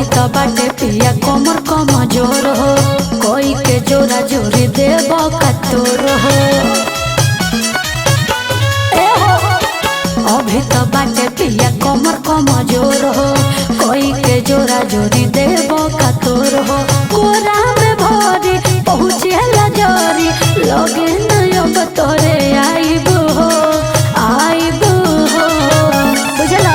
अभी तो बाटे पिया कमर कमजोर हो कोई के जोरा जोरी देव कतोर हो अभी तो बाटे पिया कमर कमजोर हो कोई के जोरा जोरी देव कतोर हो कोरा में भरी पहुँचे लजरी लगे नयब तोरे आइब हो बुझला।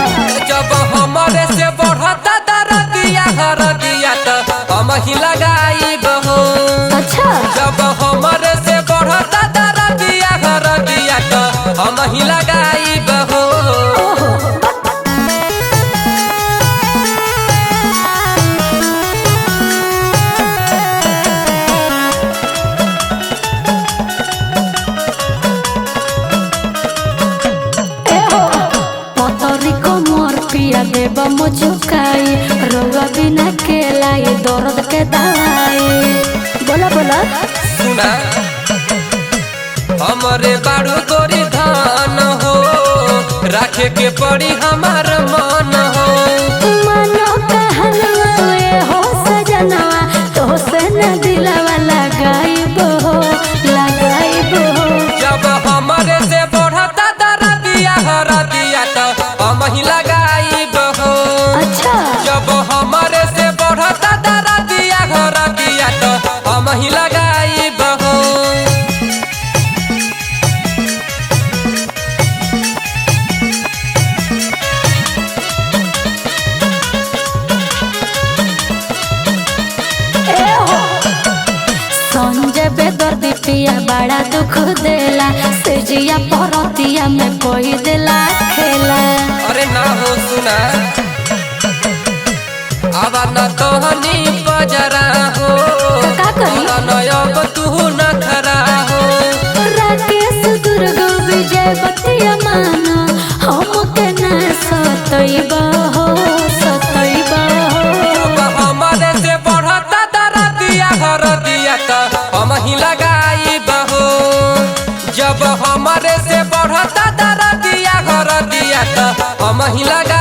जब हमारे से बढ़ता दरदिया हरदिया तो हम ही लगाई बहो। अच्छा जब हमारे से बढ़ता दरदिया हरदिया तो हम ही लगाई बहो। पिया देव मुझुकाई रोगा बिना के लाई दर्द के दवाई बोला बोला सुना हमारे बारू गोरी धान हो रखे के पड़ी हमार मन हो मनो कहलवा हो सजनवा तो से न दिलवा लगाइब हो जब हमारे से बढ़ता दरदिया हरदिया तो हम ही लगाई बहो। अच्छा जब हमारे से बढ़ता दरदिया हरदिया तो हम ही लगाई बहो। संजय बेदर्दी पिया बड़ा दुख देला सेजिया परतिया में कोई देला खेला। अरे ना हो सुना अब न तोहनी बजरा हो का करी नयब तू न खरा हो राकेश दुर्ग विजय बतिया माना हमके न सतैब हो जब हमारे से बढ़ता दरदिया हरदिया तो हम ही लगाई बहो। जब हमारे से बढ़ता दरदिया हरदिया तो हम ही लगा